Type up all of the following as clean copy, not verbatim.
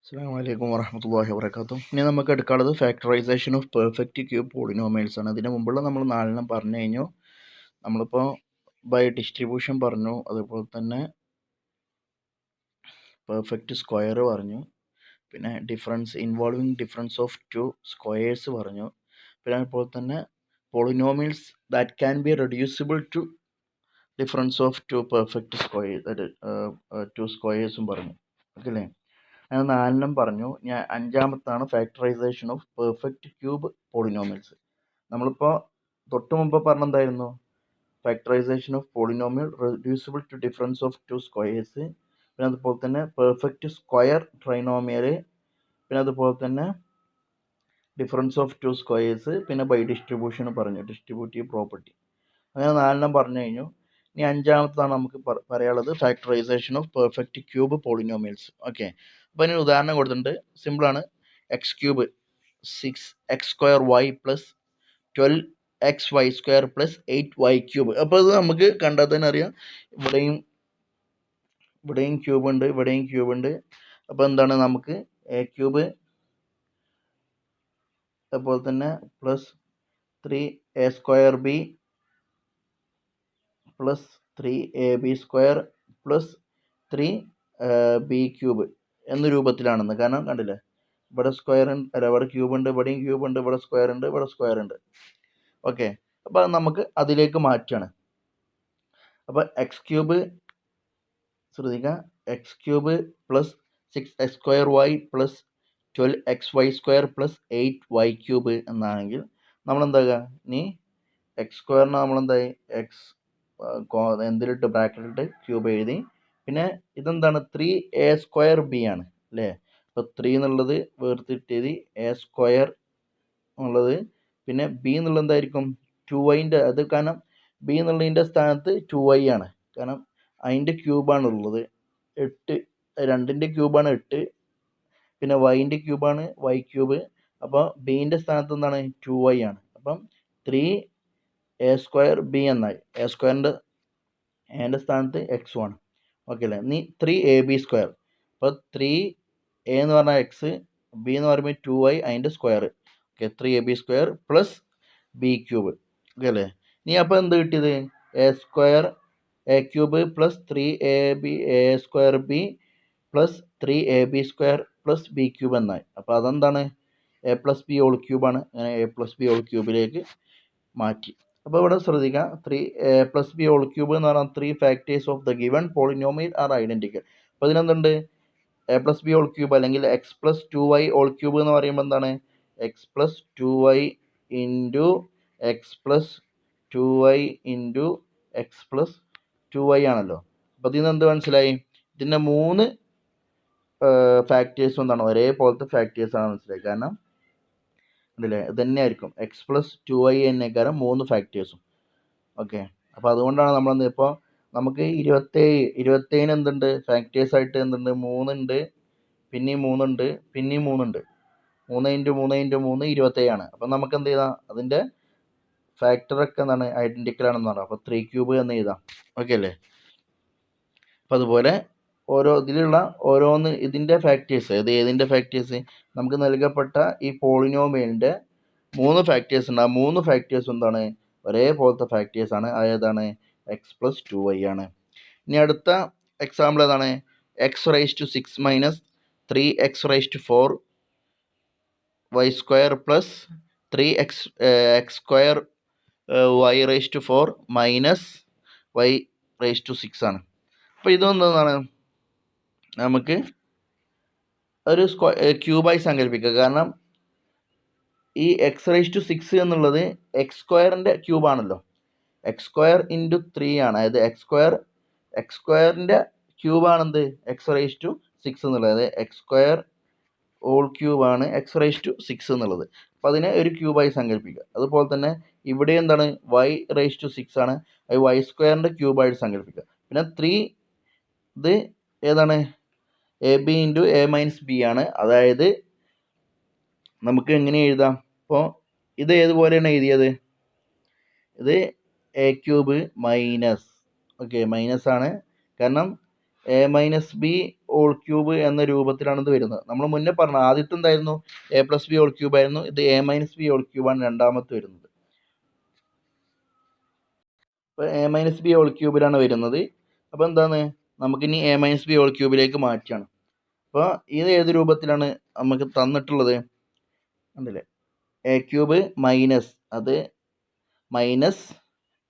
അസ്സലാമു അലൈക്കും വറഹ്മത്തുള്ളാഹി വബറകാതുഹു. ഇനി നമുക്ക് എടുക്കാനുള്ളത് factorisation of perfect cube polynomials ആണ്. ഇതിന് മുമ്പുള്ള നമ്മൾ 4 പറഞ്ഞു കഴിഞ്ഞു. നമ്മളിപ്പോൾ ബൈ ഡിസ്ട്രിബ്യൂഷൻ പറഞ്ഞു, അതുപോലെ തന്നെ പെർഫെക്റ്റ് സ്ക്വയർ പറഞ്ഞു, പിന്നെ ഡിഫറൻസ് ഓഫ് ടു സ്ക്വയേഴ്സ് പറഞ്ഞു, പിന്നെ അതുപോലെ തന്നെ polynomials that can be reducible to difference of two perfect square two സ്ക്വയേഴ്സും പറഞ്ഞു. ഓക്കെ അല്ലേ? ഞാൻ 4 പറഞ്ഞു. ഞാൻ 5-ാമത്താണ് factorisation of perfect cube polynomials. നമ്മളിപ്പോൾ തൊട്ട് മുമ്പ് പറഞ്ഞെന്തായിരുന്നു? Factorisation of polynomial reducible to difference of two squares, പിന്നെ അതുപോലെ തന്നെ പെർഫെക്റ്റ് സ്ക്വയർ ട്രൈനോമിയൽ, പിന്നെ അതുപോലെ തന്നെ ഡിഫറൻസ് ഓഫ് ടു സ്ക്വയേഴ്സ്, പിന്നെ ബൈ ഡിസ്ട്രിബ്യൂഷൻ പറഞ്ഞു, ഡിസ്ട്രിബ്യൂട്ടീവ് പ്രോപ്പർട്ടി. അങ്ങനെ 4 പറഞ്ഞു കഴിഞ്ഞു. ഇനി 5-ാമത്താണ് നമുക്ക് പറയാനുള്ളത് factorisation of perfect cube polynomials. Okay, അപ്പോൾ അതിന് ഉദാഹരണം കൊടുത്തിട്ടുണ്ട്. സിമ്പിളാണ്. X cube 6x² plus 12xy² plus 8y³ അപ്പോൾ ഇത് നമുക്ക് കണ്ടാൽ തന്നെ അറിയാം, ഇവിടെയും ക്യൂബ് ഉണ്ട്, ഇവിടെയും ക്യൂബ് ഉണ്ട്. അപ്പോൾ എന്താണ്, നമുക്ക് എ ക്യൂബ് അതുപോലെ തന്നെ plus 3a² plus 3ab² plus 3b³ എന്ന രൂപത്തിലാണെന്ന്. കാരണം കണ്ടില്ലേ, ഇവിടെ സ്ക്വയർ അല്ല, ഇവിടെ ക്യൂബ് ഉണ്ട്, ഇവിടെയും ക്യൂബ് ഉണ്ട്, ഇവിടെ സ്ക്വയർ ഉണ്ട്, ഇവിടെ സ്ക്വയർ ഉണ്ട്. ഓക്കെ, അപ്പോൾ നമുക്ക് അതിലേക്ക് മാറ്റാണ്. അപ്പോൾ എക്സ് ക്യൂബ് ശ്രദ്ധിക്കുക, X cube plus 6x² plus 12xy² plus 8y³ എന്നാണെങ്കിൽ നമ്മളെന്താക്കുക, ഇനി x² നമ്മളെന്തായി എക്സ് എന്തിലിട്ട് ബ്രാക്കറ്റിലിട്ട് ക്യൂബ് എഴുതി. പിന്നെ ഇതെന്താണ്, 3a² ആണ് അല്ലേ? അപ്പോൾ 3 എന്നുള്ളത് വേർതിരിട്ടെഴുതി, a² എന്നുള്ളത്, പിന്നെ b എന്നുള്ളത് എന്തായിരിക്കും 2y അത്. കാരണം b എന്നുള്ളതിൻ്റെ സ്ഥാനത്ത് 2y ആണ്, കാരണം അതിൻ്റെ ക്യൂബാണ് ഉള്ളത് 8, 2ൻ്റെ ക്യൂബാണ് 8, പിന്നെ y ക്യൂബാണ് y³. അപ്പോൾ ബിൻ്റെ സ്ഥാനത്ത് എന്താണ് 2y ആണ്. അപ്പം 3a²b എന്നായി. a²ൻ്റെ സ്ഥാനത്ത് x ആണ്. ഓക്കെ അല്ലേ? ഇനി 3ab². അപ്പോൾ 3a എന്ന് പറഞ്ഞാൽ എക്സ്, b എന്ന് പറയുമ്പോൾ 2y, അതിൻ്റെ square. Okay, 3ab² plus b³. Okay അല്ലേ? ഇനി അപ്പോൾ എന്ത് കിട്ടിയത്, a³ plus 3a²b plus 3ab² plus b³ എന്നായി. അപ്പോൾ അതെന്താണ്, a+b³ ആണ്. അങ്ങനെ a+b³ മാറ്റി. അപ്പോൾ ഇവിടെ ശ്രദ്ധിക്കുക, 3a+b³ എന്ന് പറഞ്ഞാൽ 3 factors of the given polynomial are identical. അപ്പോൾ ഇതിനെന്തുണ്ട്, a+b³ അല്ലെങ്കിൽ x+2y³ എന്ന് പറയുമ്പോൾ എന്താണ്, x+2y into x+2y into x+2y ആണല്ലോ. അപ്പോൾ ഇതിൽ നിന്ന് എന്ത് മനസ്സിലായി, ഇതിൻ്റെ 3 ഫാക്ടേഴ്സും എന്താണ്, ഒരേപോലത്തെ ഫാക്ടേഴ്സാണ് മനസ്സിലായി. കാരണം ഉണ്ടല്ലേ, ഇത് തന്നെ ആയിരിക്കും x+2y എന്നേക്കാരം 3 ഫാക്ടേഴ്സും. ഓക്കെ, അപ്പോൾ അതുകൊണ്ടാണ് നമ്മൾ ഇപ്പോൾ നമുക്ക് 27 എന്തുണ്ട്, ഫാക്ടേഴ്സ് ആയിട്ട് എന്തുണ്ട്, 3 ഉണ്ട്, പിന്നെയും 3 ഉണ്ട്, പിന്നെയും 3 ഉണ്ട്. 3 × 3 × 3 27 ആണ്. അപ്പം നമുക്ക് എന്ത് ചെയ്താൽ അതിൻ്റെ ഫാക്ടറൊക്കെ എന്താണ്, ഐഡൻറ്റിക്കൽ ആണെന്ന് പറയാം. അപ്പോൾ 3³ എന്ന് എഴുതാം. ഓക്കെ അല്ലേ? അപ്പം അതുപോലെ ഓരോ ഇതിലുള്ള ഓരോന്ന് ഇതിൻ്റെ ഫാക്ടേഴ്സ്, ഏതിൻ്റെ ഫാക്ടേഴ്സ്, നമുക്ക് നൽകപ്പെട്ട ഈ പോളിനോമിയലിൻ്റെ 3 ഫാക്ടേഴ്സ് ഉണ്ട്. ആ 3 ഫാക്ടേഴ്സ് എന്താണ്, ഒരേപോലത്തെ ഫാക്ടേഴ്സാണ്. ഏതാണ്, x+2y ആണ്. ഇനി അടുത്ത എക്സാമ്പിൾ ഏതാണ്, x⁻6 minus 3x⁴ y² plus 3x² y⁴ minus y⁻6 ആണ്. അപ്പോൾ ഇതൊന്നാണ് നമുക്ക് ഒരു ക്യൂബായി സങ്കല്പിക്കുക. കാരണം ഈ x⁻6 എന്നുള്ളത് x² ക്യൂബാണല്ലോ. x² ഇൻറ്റു 3 ആണ്. അതായത് x²ൻ്റെ ക്യൂബാണെന്ത്, x⁻6 എന്നുള്ളത്. അതായത് x² ആണ് x⁻6 എന്നുള്ളത്. അപ്പോൾ അതിനെ ഒരു ക്യൂബായി സങ്കല്പിക്കുക. അതുപോലെ തന്നെ ഇവിടെ എന്താണ്, y⁻6 ആണ്, അത് y² ക്യൂബായിട്ട് സങ്കല്പിക്കുക. പിന്നെ 3 ഇത് ഏതാണ്, ab ഇൻറ്റു a-b ആണ്. അതായത് നമുക്ക് എങ്ങനെ എഴുതാം, ഇപ്പോൾ ഇത് ഏതുപോലെയാണ് എഴുതിയത്, ഇത് a³ മൈനസ്, ഓക്കെ, മൈനസ് ആണ്. കാരണം A minus B whole cube എന്ന രൂപത്തിലാണ് ഇത് വരുന്നത്. നമ്മൾ മുന്നേ പറഞ്ഞു ആദ്യത്തെ എന്തായിരുന്നു, A plus B whole cube ആയിരുന്നു. ഇത് എ മൈനസ് ബി ഹോൾ ക്യൂബാണ് രണ്ടാമത്തെ വരുന്നത്. അപ്പോൾ എ മൈനസ് ബി ഹോൾ ക്യൂബിലാണ് വരുന്നത്. അപ്പോൾ എന്താണ്, നമുക്കിനി എ മൈനസ് ബി ഹോൾ ക്യൂബിലേക്ക് മാറ്റുകയാണ്. അപ്പോൾ ഇത് ഏത് രൂപത്തിലാണ് നമുക്ക് തന്നിട്ടുള്ളത് കണ്ടില്ലേ, എ ക്യൂബ് മൈനസ് അത് minus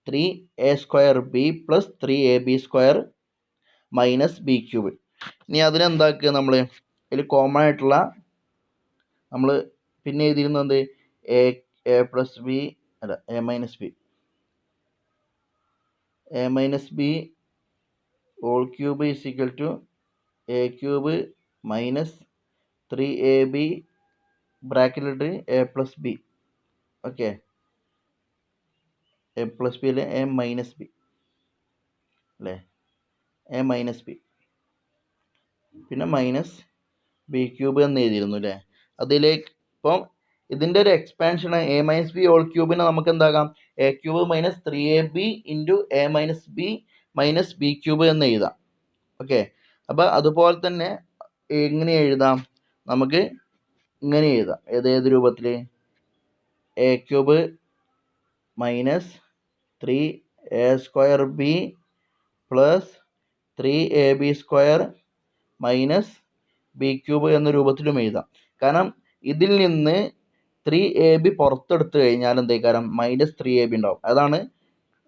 3a² b plus 3ab² minus B cube. ഇനി അതിനെന്താക്കുക, നമ്മൾ ഇതിൽ കോമൺ ആയിട്ടുള്ള നമ്മൾ പിന്നെ എഴുതിയിരുന്നത് എ പ്ലസ് ബി അല്ല A minus B whole cube is equal to A cube minus 3ab ബ്രാക്കറ്റിലിട്ട് A plus B. Okay, A plus B അല്ലെ എ മൈനസ് ബി അല്ലേ, എ മൈനസ് ബി പിന്നെ മൈനസ് ബി ക്യൂബ് എന്ന് എഴുതിയിരുന്നു അല്ലേ. അതിലേക്ക് ഇപ്പം ഇതിൻ്റെ ഒരു expansion A minus B whole ക്യൂബിനെ നമുക്ക് എന്താകാം, A cube minus 3ab into A minus B minus B cube എന്ന് എഴുതാം. ഓക്കെ, അപ്പോൾ അതുപോലെ തന്നെ എങ്ങനെ എഴുതാം, നമുക്ക് ഇങ്ങനെ എഴുതാം. ഏത് രൂപത്തിൽ, A cube minus 3a² b plus 3ab² minus B cube എന്ന രൂപത്തിലും എഴുതാം. കാരണം ഇതിൽ നിന്ന് 3ab പുറത്തെടുത്ത് കഴിഞ്ഞാൽ എന്തേക്കാരം മൈനസ് 3ab ഉണ്ടാവും. അതാണ്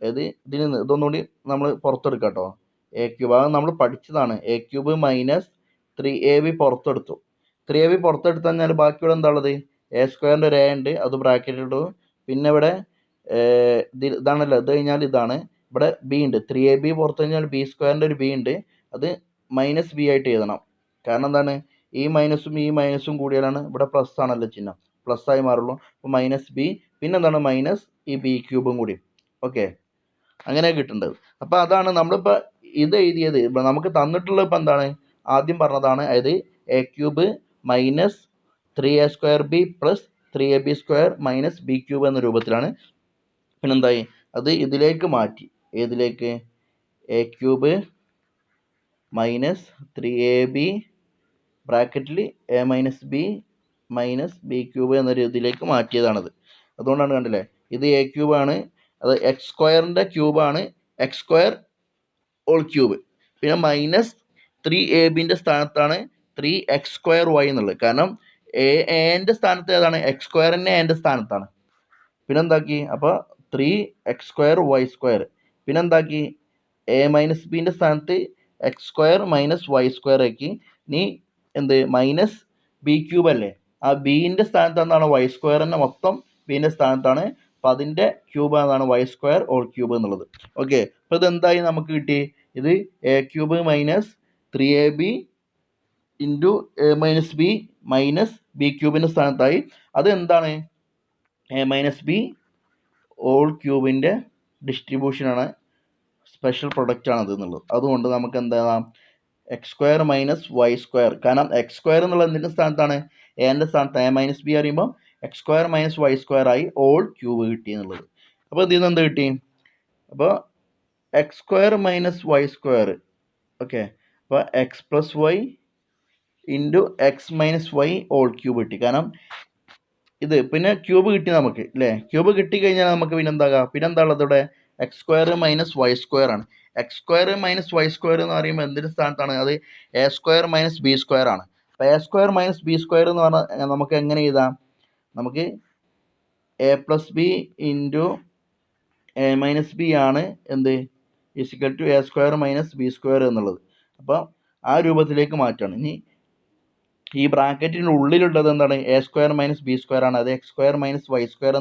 ഇതിൽ നിന്ന് ഇതൊന്നുകൂടി നമ്മൾ പുറത്തെടുക്കാം കേട്ടോ. എ ക്യൂബ് അത് നമ്മൾ പഠിച്ചതാണ്. എ ക്യൂബ് മൈനസ് 3ab പുറത്തെടുത്തു. 3ab പുറത്തെടുത്ത് കഴിഞ്ഞാൽ ബാക്കിയുള്ള എന്താ ഉള്ളത്, a² ഒരു a ഉണ്ട്, അത് ബ്രാക്കറ്റ് ഇട്ടു. പിന്നെ ഇവിടെ ഇതാണല്ലോ, ഇത് കഴിഞ്ഞാൽ ഇതാണ്, ഇവിടെ ബി ഉണ്ട്. 3ab പുറത്ത് കഴിഞ്ഞാൽ b² ഒരു ബി ഉണ്ട്, അത് മൈനസ് ബി ആയിട്ട് എഴുതണം. കാരണം എന്താണ്, ഈ മൈനസും കൂടിയാലാണ് ഇവിടെ പ്ലസ് ആണല്ലോ ചിഹ്നം, പ്ലസ് ആയി മാറുള്ളൂ. അപ്പോൾ മൈനസ് ബി പിന്നെ എന്താണ് മൈനസ് ഈ ബി ക്യൂബും കൂടി. ഓക്കെ, അങ്ങനെ കിട്ടേണ്ടത്. അപ്പോൾ അതാണ് നമ്മളിപ്പോൾ ഇത് എഴുതിയത്. ഇപ്പം നമുക്ക് തന്നിട്ടുള്ളത് ഇപ്പം എന്താണ്, ആദ്യം പറഞ്ഞതാണ്, അതായത് A cube minus 3a² b plus 3ab² minus B cube എന്ന രൂപത്തിലാണ്. പിന്നെന്തായി, അത് ഇതിലേക്ക് മാറ്റി. ഏതിലേക്ക്, എ ക്യൂബ് മൈനസ് 3ab ബ്രാക്കറ്റിൽ A minus B minus B cube എന്ന രീതിയിലേക്ക് മാറ്റിയതാണത്. അതുകൊണ്ടാണ് കണ്ടില്ലേ, ഇത് എ ക്യൂബാണ്, അത് x² ക്യൂബാണ്, x² ഹോൾ ക്യൂബ്. പിന്നെ മൈനസ് 3ab സ്ഥാനത്താണ് 3x² എന്നുള്ളത്. കാരണം എൻ്റെ സ്ഥാനത്ത് ഏതാണ്, x² തന്നെ എൻ്റെ സ്ഥാനത്താണ്. പിന്നെ എന്താക്കി, അപ്പോൾ 3x² പിന്നെ എന്താക്കി, എ മൈനസ് ബിൻ്റെ സ്ഥാനത്ത് x² മൈനസ് y² ആക്കി. ഇനി എന്ത്, മൈനസ് ബി ക്യൂബ് അല്ലേ, ആ ബീൻ്റെ സ്ഥാനത്ത് എന്താണ് y² തന്നെ മൊത്തം ബീൻ്റെ സ്ഥാനത്താണ്. അപ്പോൾ അതിൻ്റെ ക്യൂബ് എന്നാണ് y² ഹോൾ ക്യൂബ് എന്നുള്ളത്. ഓക്കെ, അപ്പോൾ ഇതെന്തായി നമുക്ക് കിട്ടി, ഇത് A cube minus 3ab into A minus B minus B ക്യൂബിൻ്റെ സ്ഥാനത്തായി. അത് എന്താണ്, എ മൈനസ് ബി ഹോൾ ക്യൂബിൻ്റെ ഡിസ്ട്രിബ്യൂഷനാണ്, സ്പെഷ്യൽ പ്രൊഡക്റ്റ് ആണത് എന്നുള്ളത്. അതുകൊണ്ട് നമുക്ക് എന്താകാം, x² മൈനസ് y². കാരണം x² എന്നുള്ള എന്തിൻ്റെ സ്ഥാനത്താണ്, എൻ്റെ സ്ഥാനത്ത്. എ മൈനസ് ബി അറിയുമ്പോൾ x² മൈനസ് y² ആയി ഹോൾ ക്യൂബ് കിട്ടി എന്നുള്ളത്. അപ്പോൾ ഇതിൽ നിന്ന് എന്ത് കിട്ടി, അപ്പോൾ x² മൈനസ് y². ഓക്കെ, അപ്പോൾ X plus Y into X minus Y whole cube കിട്ടി. കാരണം ഇത് പിന്നെ ക്യൂബ് കിട്ടി നമുക്ക് അല്ലേ. ക്യൂബ് കിട്ടിക്കഴിഞ്ഞാൽ നമുക്ക് പിന്നെ എന്താകാം, പിന്നെ എന്താ ഉള്ളത് ഇവിടെ, x² മൈനസ് y² ആണ്. x² മൈനസ് y² എന്ന് പറയുമ്പോൾ എന്തിൻ്റെ സ്ഥാനത്താണ്, അത് a² മൈനസ് b² ആണ്. അപ്പോൾ a² മൈനസ് b² എന്ന് പറഞ്ഞാൽ നമുക്ക് എങ്ങനെ എഴുതാം, നമുക്ക് A plus B into A minus B ആണ് എന്ത്, equal to a² minus b² എന്നുള്ളത്. അപ്പോൾ ആ രൂപത്തിലേക്ക് മാറ്റാണ്. ഇനി ഈ ബ്രാക്കറ്റിൻ്റെ ഉള്ളിലുള്ളത് എന്താണ്, a² മൈനസ് b² ആണ്. അത് x² മൈനസ് y²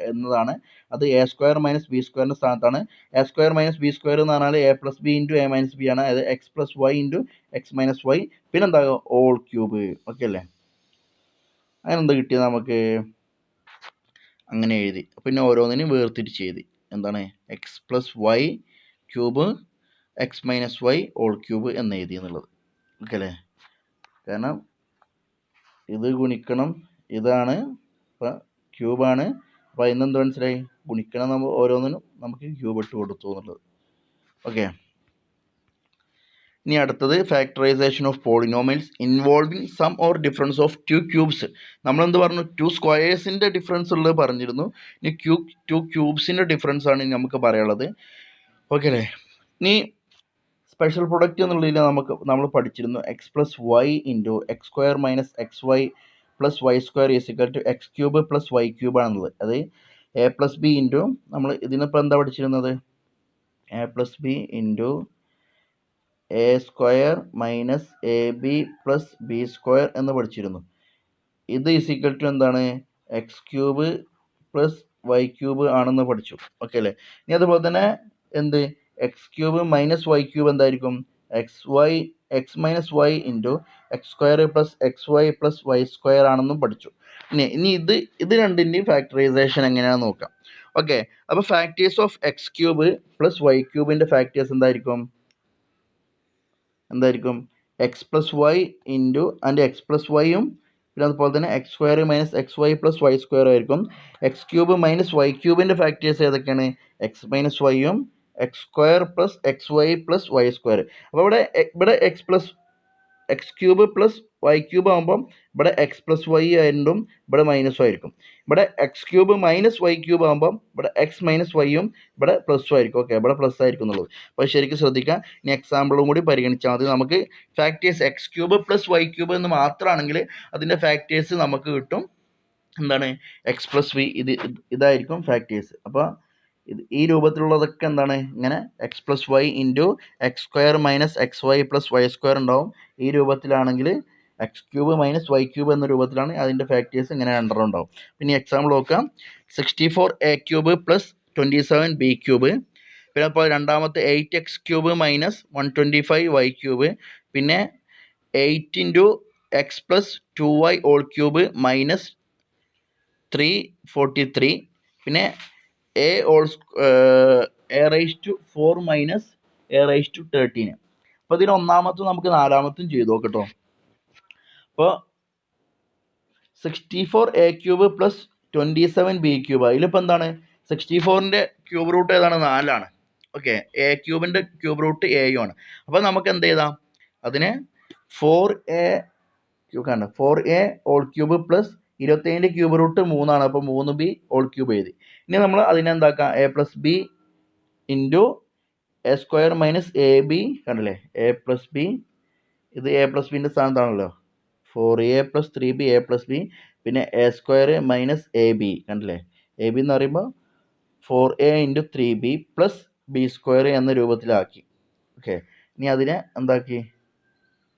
എന്നതാണ്. അത് a² മൈനസ് b² സ്ഥാനത്താണ്. a² മൈനസ് b² എന്ന് പറഞ്ഞാൽ A plus B into A minus B ആണ്. അത് X plus Y into X minus Y പിന്നെ എന്താ ഹോൾ ക്യൂബ്. ഓക്കെ അല്ലേ, അങ്ങനെ എന്താ കിട്ടിയത് നമുക്ക്, അങ്ങനെ എഴുതി. പിന്നെ ഓരോന്നിനും വേർതിരിച്ച് എഴുതി. എന്താണ്, X plus Y cube X minus Y whole cube എന്ന് എഴുതി എന്നുള്ളത്. ഓക്കെ അല്ലേ, കാരണം ഇത് ഗുണിക്കണം ഇതാണ്, ഇപ്പം ക്യൂബാണ്. അപ്പോൾ അതിന് എന്ത് മനസ്സിലായി, ഗുണിക്കണം നമ്മൾ ഓരോന്നിനും നമുക്ക് ക്യൂബ് ഇട്ട് കൊടുത്തു എന്നുള്ളത്. ഓക്കെ, ഇനി അടുത്തത് factorisation of polynomials involving sum or difference of two cubes. നമ്മളെന്ത് പറഞ്ഞു? ടു സ്ക്വയേഴ്സിൻ്റെ ഡിഫറൻസ് ഉള്ളത് പറഞ്ഞിരുന്നു. ഇനി ടു ക്യൂബ്സിൻ്റെ ഡിഫറൻസ് ആണ് ഇനി നമുക്ക് പറയാനുള്ളത്. ഓക്കെ അല്ലേ? ഇനി സ്പെഷ്യൽ പ്രൊഡക്റ്റ് എന്നുള്ളതിൽ നമ്മൾ പഠിച്ചിരുന്നു X plus Y into X square minus X Y plus Y square is equal to X cube plus Y cube ആണെന്നുള്ളത്. അത് എ പ്ലസ് ബി ഇൻറ്റു നമ്മൾ ഇതിനിപ്പോൾ എന്താ പഠിച്ചിരുന്നത്? A plus B into A square minus A B plus B square എന്ന് പഠിച്ചിരുന്നു. ഇത് is equal to എന്താണ്? X cube plus Y cube ആണെന്ന് പഠിച്ചു. ഓക്കെ അല്ലേ? ഇനി അതുപോലെ തന്നെ എന്ത് X cube minus Y cube എന്തായിരിക്കും? X minus Y into X square plus X Y plus Y square ആണെന്നും പഠിച്ചു. ഇനി ഇത് രണ്ടിൻ്റെയും ഫാക്ടറൈസേഷൻ എങ്ങനെയാണെന്ന് നോക്കാം. ഓക്കെ, അപ്പോൾ factors of X cube plus Y ക്യൂബിൻ്റെ ഫാക്ടേഴ്സ് എന്തായിരിക്കും? എക്സ് പ്ലസ് വൈ ഇൻറ്റു അതിൻ്റെ എക്സ് പ്ലസ് വൈയും പിന്നെ അതുപോലെ തന്നെ X square minus X Y plus Y square ആയിരിക്കും. എക്സ് ക്യൂബ് മൈനസ് വൈ ക്യൂബിൻ്റെ ഫാക്ടേഴ്സ് ഏതൊക്കെയാണ്? എക്സ് മൈനസ് വൈയും X square plus X Y plus Y square. അപ്പോൾ ഇവിടെ X cube plus Y cube ആകുമ്പം ഇവിടെ എക്സ് പ്ലസ് വൈ ആയിട്ടും ഇവിടെ മൈനസും ആയിരിക്കും. ഇവിടെ X cube minus Y cube ആകുമ്പം ഇവിടെ എക്സ് മൈനസ് വൈയും ഇവിടെ പ്ലസും ആയിരിക്കും. ഓക്കെ, ഇവിടെ പ്ലസ് ആയിരിക്കും എന്നുള്ളത്. അപ്പോൾ ശരിക്കും ശ്രദ്ധിക്കുക. ഇനി എക്സാമ്പിളും കൂടി പരിഗണിച്ചാൽ മതി. നമുക്ക് factors X cube plus Y cube എന്ന് മാത്രമാണെങ്കിൽ അതിൻ്റെ ഫാക്ടേഴ്സ് നമുക്ക് കിട്ടും. എന്താണ്? എക്സ് പ്ലസ് വി ഇതായിരിക്കും ഫാക്ടേഴ്സ്. അപ്പോൾ ഈ രൂപത്തിലുള്ളതൊക്കെ എന്താണ്? ഇങ്ങനെ X plus Y into X square minus X Y plus Y square ഉണ്ടാവും. ഈ രൂപത്തിലാണെങ്കിൽ X cube minus Y cube എന്ന രൂപത്തിലാണ് അതിൻ്റെ ഫാക്ടേഴ്സ് ഇങ്ങനെ രണ്ടെണ്ണം ഉണ്ടാവും. പിന്നെ എക്സാമ്പിൾ നോക്കാം. 64 A cube plus 27 B cube. പിന്നെ അപ്പോൾ രണ്ടാമത്തെ 8x cube minus 125 Y cube. പിന്നെ 8 into X plus 2y whole cube minus 343. പിന്നെ A raise to 4 minus A raise to 13. അപ്പോൾ ഇതിന് ഒന്നാമത്തും നമുക്ക് നാലാമത്തും ചെയ്തു നോക്കട്ടോ. അപ്പോൾ 64 A cube plus 27 B cube. അതിലിപ്പോൾ എന്താണ്? 64ൻ്റെ ക്യൂബ് റൂട്ട് ഏതാണ്? 4 ആണ്. ഓക്കെ, എ ക്യൂബിൻ്റെ ക്യൂബ് റൂട്ട് എയും ആണ്. അപ്പോൾ നമുക്ക് എന്ത് ചെയ്താം? അതിന് 4a ഓൾ ക്യൂബ് പ്ലസ് 27ൻ്റെ ക്യൂബ് റൂട്ട് 3 ആണ്. അപ്പോൾ 3b ഓൾ ക്യൂബ് എഴുതി. ഇനി നമ്മൾ അതിനെന്താക്കാം? A plus B into A square minus A B. കണ്ടില്ലേ? എ പ്ലസ് ബി, ഇത് എ പ്ലസ് ബിൻ്റെ സ്ഥാനത്താണല്ലോ. 4a plus 3b A plus B. പിന്നെ A square minus A B. കണ്ടില്ലേ? എ ബി എന്ന് പറയുമ്പോൾ 4a into 3b plus B square എന്ന രൂപത്തിലാക്കി. Okay, ഇനി അതിനെ എന്താക്കി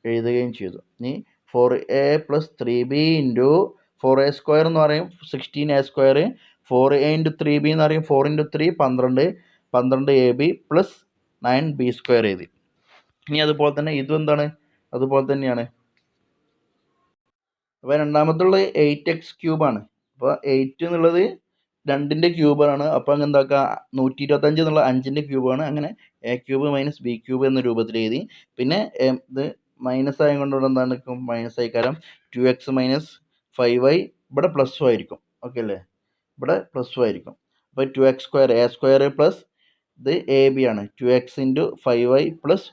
എഴുതുകയും ചെയ്തു. ഇനി 4a plus 3b into 4a square എന്ന് പറയും 16a square. 4a into 3b എന്ന് പറയും 4 into 3 12ab plus 9b square എഴുതി. ഇനി അതുപോലെ തന്നെ ഇതും എന്താണ്? അതുപോലെ തന്നെയാണ്. അപ്പോൾ രണ്ടാമത്തുള്ള 8x ക്യൂബാണ്. അപ്പോൾ 8 എന്നുള്ളത് 2ൻ്റെ ക്യൂബാണ്. അപ്പോൾ അങ്ങ് എന്താക്കുക? 125 എന്നുള്ള 5ൻ്റെ ക്യൂബാണ്. അങ്ങനെ A cube minus B cube എന്ന രൂപത്തിൽ എഴുതി. പിന്നെ ഇത് മൈനസ് ആയത് കൊണ്ട് ഇവിടെ എന്താണ്? മൈനസ് ആയിക്കാരം 2x മൈനസ് 5y. ഇവിടെ പ്ലസ്സും ആയിരിക്കും. ഓക്കെ അല്ലേ? ഇവിടെ പ്ലസ്സും ആയിരിക്കും. അപ്പോൾ 2x square A square plus ഇത് എ ബി ആണ്. 2x into 5y plus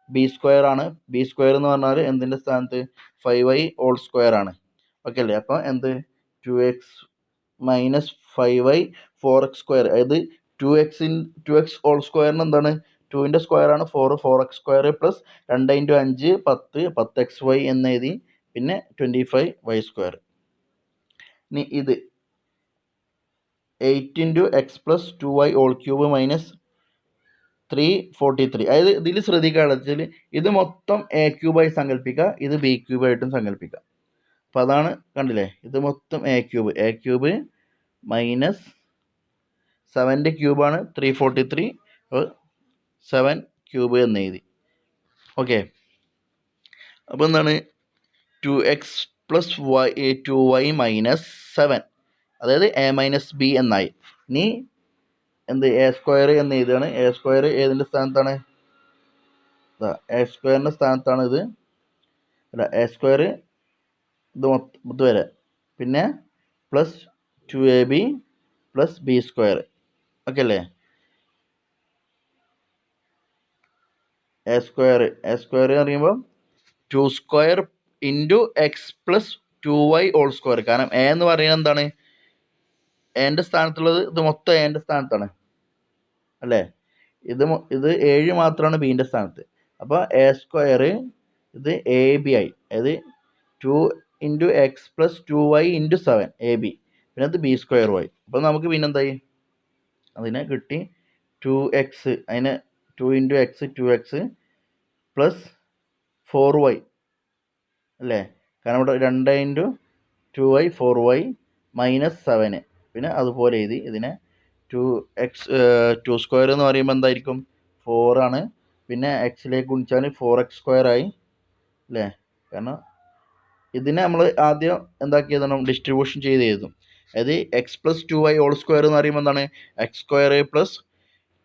B square ആണ്. ബി സ്ക്വയർ എന്ന് പറഞ്ഞാൽ എന്തിൻ്റെ സ്ഥാനത്ത്? 5y ഓൾ സ്ക്വയർ ആണ്. ഓക്കെ അല്ലേ? അപ്പോൾ എന്ത്? 2x minus 5y 4x square. അതായത് 2x ഓൾ സ്ക്വയറിന് എന്താണ്? 2ൻ്റെ സ്ക്വയർ ആണ് 4x square plus 2 into 5 10xy എന്ന് എഴുതി. പിന്നെ 25y സ്ക്വയർ. ഇനി ഇത് 8 into X plus 2y whole cube minus 343. അതായത് ഇതിൽ ശ്രദ്ധിക്കാനുള്ളത് വെച്ചാൽ ഇത് മൊത്തം എ ക്യൂബായി സങ്കല്പിക്കുക, ഇത് ബി ക്യൂബായിട്ടും സങ്കല്പിക്കുക. അപ്പോൾ അതാണ് കണ്ടില്ലേ? ഇത് മൊത്തം എ ക്യൂബ് മൈനസ് 7ൻ്റെ ക്യൂബാണ് 343. 7 ക്യൂബ് എന്ന് എഴുതി. ഓക്കെ, അപ്പോൾ എന്താണ്? 2x പ്ലസ് 2y മൈനസ് 7, അതായത് എ മൈനസ് ബി എന്നായി. ഇനി എന്ത്? എ സ്ക്വയർ എന്ന് എഴുതുകയാണ്. എ സ്ക്വയർ ഏതിൻ്റെ സ്ഥാനത്താണ്? എ സ്ക്വയറിൻ്റെ സ്ഥാനത്താണ് ഇത്. അല്ല, എ സ്ക്വയർ ഇത് വരെ. പിന്നെ plus 2ab plus B square. Okay അല്ലേ? എ സ്ക്വയർ എന്ന് പറയുമ്പോൾ 2 square into X plus 2y whole square. കാരണം എ എന്ന് പറയുന്നത് എന്താണ്, എൻ്റെ സ്ഥാനത്തുള്ളത് ഇത് മൊത്തം എൻ്റെ സ്ഥാനത്താണ് അല്ലേ. ഇത് 7 മാത്രമാണ് ബീൻ്റെ സ്ഥാനത്ത്. അപ്പോൾ എ സ്ക്വയർ ഇത് എ ബി ആയി, അതായത് 2 into X plus 2y into 7 A B, പിന്നെ അത് ബി സ്ക്വയർ ആയി. അപ്പോൾ നമുക്ക് പിന്നെ എന്തായി, അതിനെ കിട്ടി 2x, അതിന് 2 into X 2x plus 4y അല്ലേ. കാരണം ഇവിടെ 2 ഇൻറ്റു 2y 4y മൈനസ് 7, പിന്നെ അതുപോലെ എഴുതി. ഇതിനെ 2 സ്ക്വയർ എന്ന് പറയുമ്പോൾ എന്തായിരിക്കും 4 ആണ്, പിന്നെ എക്സിലേക്ക് ഗുണിച്ചാൽ 4x സ്ക്വയർ ആയി അല്ലേ. കാരണം ഇതിനെ നമ്മൾ ആദ്യം എന്താക്കി എഴുതണം, ഡിസ്ട്രിബ്യൂഷൻ ചെയ്ത് എഴുതും. അതായത് X plus 2y whole square എന്ന് പറയുമ്പോൾ എന്താണ്, X square plus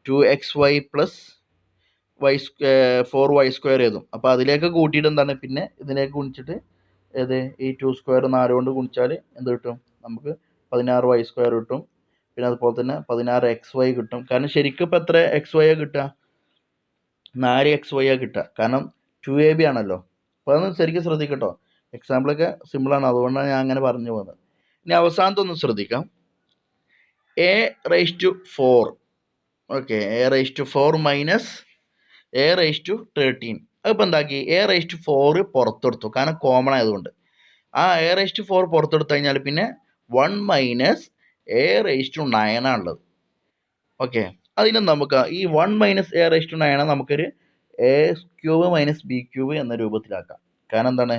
2xy plus 4y square എഴുതും. അപ്പോൾ അതിലേക്ക് കൂട്ടിയിട്ട് എന്താണ്, പിന്നെ ഇതിലേക്ക് ഗുണിച്ചിട്ട് ഏത് ഈ 2 സ്ക്വയർ 4 കൊണ്ട് ഗുണിച്ചാൽ എന്ത് കിട്ടും, നമുക്ക് 16y സ്ക്വയർ കിട്ടും. പിന്നെ അതുപോലെ തന്നെ 16xy കിട്ടും. കാരണം ശരിക്കും ഇപ്പോൾ എത്ര xy കിട്ടുക, 4xy കിട്ടുക. കാരണം 2ab ആണല്ലോ. അപ്പോൾ അതൊന്ന് ശരിക്കും ശ്രദ്ധിക്കട്ടോ. എക്സാമ്പിളൊക്കെ സിമ്പിളാണ്, അതുകൊണ്ടാണ് ഞാൻ അങ്ങനെ പറഞ്ഞു പോകുന്നത്. ഇനി അവസാനത്തെ ഒന്ന് ശ്രദ്ധിക്കാം. a⁴. Okay, a⁴ minus a⁻13. അതിപ്പോൾ എന്താക്കി, a⁴ പുറത്തെടുത്തു, കാരണം കോമൺ ആയതുകൊണ്ട്. ആ a⁴ പുറത്തെടുത്തു കഴിഞ്ഞാൽ പിന്നെ 1 മൈനസ് a⁻9 ആണുള്ളത്. ഓക്കെ, അതിന് നമുക്ക് ഈ 1 മൈനസ് a⁻9 നമുക്കൊരു a³ മൈനസ് b³ എന്ന രൂപത്തിലാക്കാം. കാരണം എന്താണ്,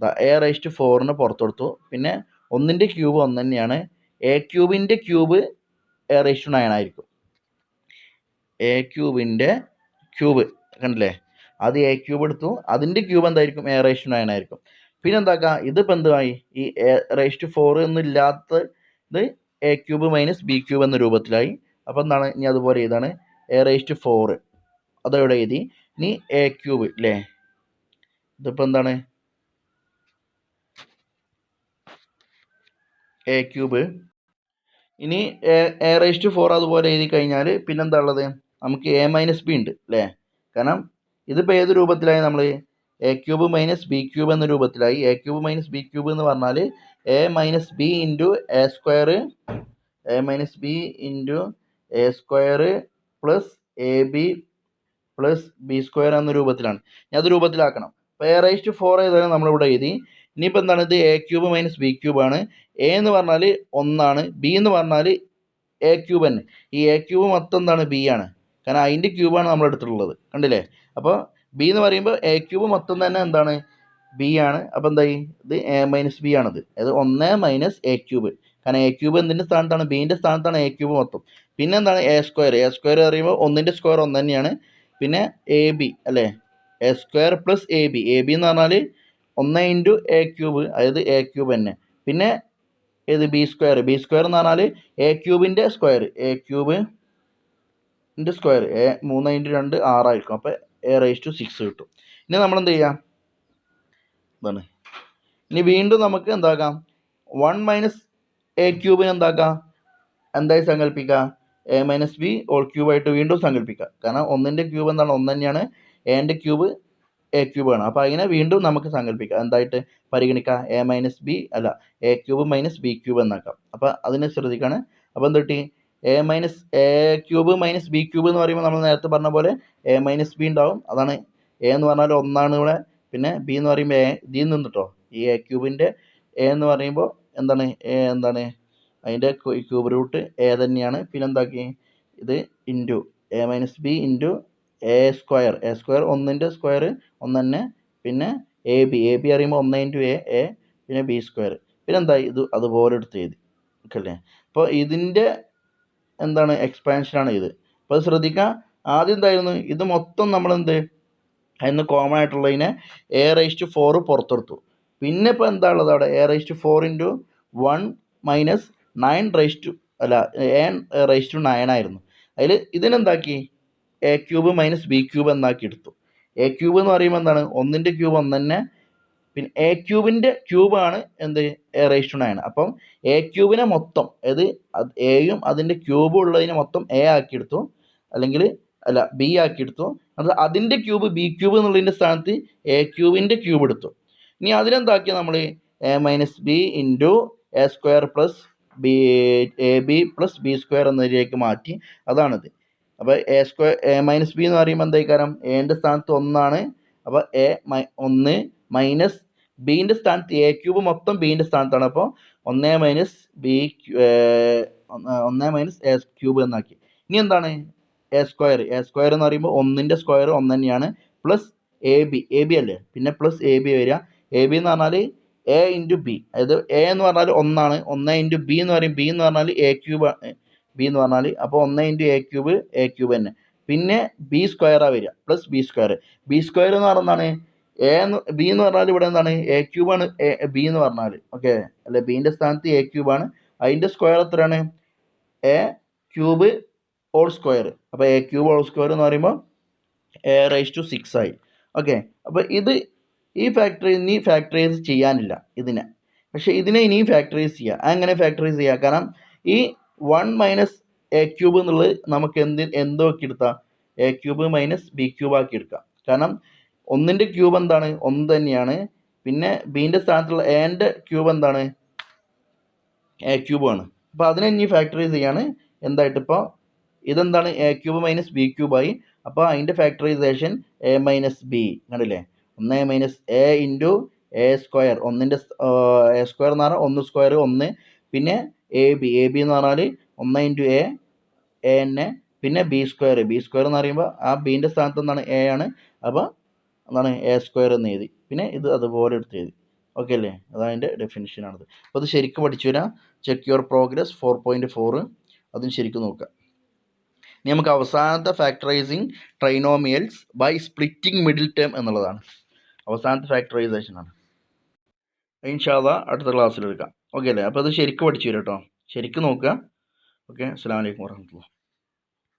a⁴ പുറത്തെടുത്തു, പിന്നെ 1ൻ്റെ ക്യൂബ് 1 തന്നെയാണ്. a³ ക്യൂബ് a⁻9 ആയിരിക്കും. a³ ക്യൂബ് കണ്ടില്ലേ, അത് a³ എടുത്തു, അതിൻ്റെ ക്യൂബ് എന്തായിരിക്കും, a⁻9 ആയിരിക്കും. പിന്നെ എന്താക്കാം, ഇതിപ്പോൾ എന്തായി, ഈ a⁴ ഒന്നും ഇല്ലാത്ത ഇത് a³ മൈനസ് b³ എന്ന രൂപത്തിലായി. അപ്പോൾ എന്താണ്, ഇനി അതുപോലെ ഇതാണ് a⁴ അതവിടെ എഴുതി. ഇനി a³ അല്ലേ, ഇതിപ്പോൾ എന്താണ് a³. ഇനി a⁴ അതുപോലെ എഴുതി കഴിഞ്ഞാൽ പിന്നെന്താ ഉള്ളത്, നമുക്ക് a-b ഉണ്ട് അല്ലേ. കാരണം ഇതിപ്പോൾ ഏത് രൂപത്തിലായി, നമ്മൾ a³ മൈനസ് b³ എന്ന രൂപത്തിലായി. a³ മൈനസ് b³ എന്ന് പറഞ്ഞാൽ a-b into a square, a-b into a square plus ab plus b square എന്ന രൂപത്തിലാണ്. ഞാൻ അത് രൂപത്തിലാക്കണം. അപ്പോൾ a⁴ ഏതായാലും നമ്മളിവിടെ എഴുതി. ഇനിയിപ്പോൾ എന്താണ്, ഇത് a³ മൈനസ് b³ ആണ്. a എന്ന് പറഞ്ഞാൽ 1 ആണ്, b എന്ന് പറഞ്ഞാൽ a³ തന്നെ. ഈ a³ മൊത്തം എന്താണ്, b ആണ്. കാരണം അതിൻ്റെ ക്യൂബാണ് നമ്മൾ എടുത്തിട്ടുള്ളത്, കണ്ടില്ലേ. അപ്പോൾ b എന്ന് പറയുമ്പോൾ a³ മൊത്തം തന്നെ എന്താണ്, b ആണ്. അപ്പോൾ എന്തായി, ഇത് a-b ആണിത്, അതായത് 1 മൈനസ് a³. കാരണം a³ എന്തിൻ്റെ സ്ഥാനത്താണ്, ബീൻ്റെ സ്ഥാനത്താണ് a³ മൊത്തം. പിന്നെ എന്താണ് a സ്ക്വയർ പറയുമ്പോൾ 1ൻ്റെ സ്ക്വയർ 1 തന്നെയാണ്. പിന്നെ ab അല്ലേ, a സ്ക്വയർ പ്ലസ് ab എന്ന് പറഞ്ഞാൽ 1 ഇൻറ്റു a³, അതായത് a³ തന്നെ. പിന്നെ ഏത് b സ്ക്വയർ എന്ന് പറഞ്ഞാൽ a³ square, a³ square 3 into 2 6 ആയിരിക്കും. അപ്പോൾ a⁻6 കിട്ടും. ഇനി നമ്മൾ എന്ത് ചെയ്യാം, ഇതാണ്. ഇനി വീണ്ടും നമുക്ക് എന്താക്കാം, 1 മൈനസ് a³ എന്താക്കാം, എന്തായി സങ്കല്പിക്കുക, a-b ഹോൾ ക്യൂബായിട്ട് വീണ്ടും സങ്കല്പിക്കുക. കാരണം 1ൻ്റെ ക്യൂബ് എന്താണ്, 1 തന്നെയാണ്. a-ൻ്റെ ക്യൂബ് a³ ആണ്. അപ്പോൾ അതിനെ വീണ്ടും നമുക്ക് സങ്കല്പിക്കാം, എന്തായിട്ട് പരിഗണിക്കാം, a-b അല്ല a³ മൈനസ് b³ എന്നാക്കാം. അപ്പോൾ അതിനെ ശ്രദ്ധിക്കാണ്. അപ്പോൾ എന്ത് കിട്ടി, a³ മൈനസ് b³ എന്ന് പറയുമ്പോൾ നമ്മൾ നേരത്തെ പറഞ്ഞ പോലെ a-b ഉണ്ടാവും. അതാണ് a എന്ന് പറഞ്ഞാൽ 1 ആണ് ഇവിടെ. പിന്നെ b എന്ന് പറയുമ്പോൾ ഇതിൽ നിന്ന് കേട്ടോ, ഈ a³ a എന്ന് പറയുമ്പോൾ എന്താണ്, അതിൻ്റെ ക്യൂബ് റൂട്ട് a തന്നെയാണ്. പിന്നെ എന്താക്കി, ഇത് into a-b into a square 1ൻ്റെ സ്ക്വയർ 1 തന്നെ. പിന്നെ ab അറിയുമ്പോൾ 1 ഇൻറ്റു a പിന്നെ b സ്ക്വയർ. പിന്നെ എന്തായി, ഇത് അതുപോലെ എടുത്ത് എഴുതി, ഓക്കെ അല്ലേ. അപ്പോൾ ഇതിൻ്റെ എന്താണ് എക്സ്പാൻഷനാണ് ഇത്. അപ്പോൾ അത് ശ്രദ്ധിക്കുക. ആദ്യം എന്തായിരുന്നു, ഇത് മൊത്തം നമ്മളെന്ത് അതിന് കോമൺ ആയിട്ടുള്ളതിനെ a⁴ പുറത്തെടുത്തു. പിന്നെ ഇപ്പോൾ എന്താ ഉള്ളത് അവിടെ, a⁴ ഇൻറ്റു 1 മൈനസ് 9 a⁻9 ആയിരുന്നു. അതിൽ ഇതിനെന്താക്കി, a³ മൈനസ് b³ എന്നാക്കി എടുത്തു. a³ എന്ന് പറയുമ്പോൾ എന്താണ്, 1ൻ്റെ ക്യൂബ് 1 തന്നെ. പിന്നെ a³ ക്യൂബാണ് എന്ത്, a⁻9. അപ്പം a³ മൊത്തം, അതായത് എയും അതിൻ്റെ ക്യൂബും ഉള്ളതിനെ മൊത്തം a ആക്കിയെടുത്തു, അല്ലെങ്കിൽ b ആക്കിയെടുത്തു. അത് അതിൻ്റെ ക്യൂബ് ബി ക്യൂബ് എന്നുള്ളതിൻ്റെ സ്ഥാനത്ത് എ ക്യൂബിൻ്റെ ക്യൂബ് എടുത്തു. ഇനി അതിനെന്താക്കിയാൽ നമ്മൾ A minus B into A square plus B A B plus B square എന്നതിലേക്ക് മാറ്റി. അതാണിത്. അപ്പോൾ A square A minus B എന്ന് പറയുമ്പോൾ എന്തായിക്കാരം എൻ്റെ സ്ഥാനത്ത് 1 അപ്പോൾ എ 1 മൈനസ് ബീൻ്റെ സ്ഥാനത്ത് എ ക്യൂബ് മൊത്തം ബീൻ്റെ സ്ഥാനത്താണ്. അപ്പോൾ 1 minus B 1 minus A cube എന്നാക്കി. ഇനി എന്താണ് എ സ്ക്വയർ എന്ന് പറയുമ്പോൾ 1ൻ്റെ സ്ക്വയർ 1 തന്നെയാണ് പ്ലസ് എ ബി അല്ലേ, പിന്നെ പ്ലസ് എ ബി വരിക. എ ബി എന്ന് പറഞ്ഞാൽ എ ഇൻറ്റു ബി, അതായത് എ എന്ന് പറഞ്ഞാൽ 1 1 ഇൻറ്റു ബി എന്ന് പറയും. ബി എന്ന് പറഞ്ഞാൽ എ ക്യൂബ് ബി എന്ന് പറഞ്ഞാൽ അപ്പോൾ 1 ഇൻറ്റു എ ക്യൂബ് തന്നെ. പിന്നെ ബി സ്ക്വയറാണ് വരിക plus B square. B square എന്ന് പറഞ്ഞാൽ ബി എന്ന് പറഞ്ഞാൽ ഇവിടെ എന്താണ് എ ക്യൂബാണ് ബി എന്ന് പറഞ്ഞാൽ. ഓക്കെ അല്ലെ, ബീൻ്റെ സ്ഥാനത്ത് എ ക്യൂബാണ്, അതിൻ്റെ സ്ക്വയർ എത്രയാണ് എ ക്യൂബ് ഹോൾ സ്ക്വയർ. അപ്പോൾ എ ക്യൂബ് ഹോൾ സ്ക്വയർ എന്ന് പറയുമ്പോൾ എ റൈസ് ടു 6 ആയി. ഓക്കെ, അപ്പോൾ ഈ ഫാക്ടറൈസ് ചെയ്യാനില്ല ഇതിനെ, പക്ഷേ ഇതിനെ ഇനിയും ഫാക്ടറൈസ് ചെയ്യുക. അങ്ങനെ ഫാക്ടറൈസ് ചെയ്യുക, കാരണം ഈ 1 മൈനസ് എ ക്യൂബ് എന്നുള്ളത് നമുക്ക് എന്തോക്കി എടുത്താൽ A cube minus B cube ആക്കി എടുക്കാം. കാരണം 1ൻ്റെ ക്യൂബ് എന്താണ് 1 തന്നെയാണ്, പിന്നെ ബീൻ്റെ സ്ഥാനത്തുള്ള എൻ്റെ ക്യൂബ് എന്താണ് എ ക്യൂബാണ്. അപ്പോൾ അതിനെ ഇനി ഫാക്ടറൈസ് ചെയ്യാണ്. എന്തായിട്ട് ഇപ്പോൾ ഇതെന്താണ് എ ക്യൂബ് മൈനസ് ബി ക്യൂബായി. അപ്പോൾ അതിൻ്റെ ഫാക്ടറൈസേഷൻ എ മൈനസ് ബി, കണ്ടില്ലേ, 1 minus A into A square. 1ൻ്റെ എ സ്ക്വയർ എന്ന് പറഞ്ഞാൽ 1 സ്ക്വയർ 1, പിന്നെ എ ബി എന്ന് പറഞ്ഞാൽ 1 ഇൻറ്റു എ എന്നെ, പിന്നെ ബി സ്ക്വയർ എന്ന് പറയുമ്പോൾ ആ ബീൻ്റെ സ്ഥാനത്ത് എന്താണ് എ ആണ്, അപ്പോൾ എന്താണ് എ സ്ക്വയർ എന്ന് എഴുതി. പിന്നെ ഇത് അതുപോലെ എടുത്ത് എഴുതി. ഓക്കെ അല്ലേ, അതതിൻ്റെ ഡെഫിനിഷനാണത്. അപ്പോൾ അത് ശരിക്കും പഠിച്ചു വരാം. ചെക്ക് യുവർ പ്രോഗ്രസ് 4.4 അതും ശരിക്കും നോക്കുക. ഇനി നമുക്ക് അവസാനത്തെ ഫാക്ടറൈസിങ് ട്രൈനോമിയൽസ് ബൈ സ്പ്ലിറ്റിംഗ് മിഡിൽ ടേം എന്നുള്ളതാണ്. അവസാനത്തെ ഫാക്ടറൈസേഷനാണ്. ഇൻഷാ അല്ലാഹ് അടുത്ത ക്ലാസ്സിൽ എടുക്കാം. ഓക്കെ അല്ലേ, അപ്പോൾ അത് ശരിക്കും പഠിച്ചു വരാം കേട്ടോ, ശരിക്കും നോക്കുക. ഓക്കെ, അസ്സലാമു അലൈക്കും വറഹ്മത്തുള്ളാഹി.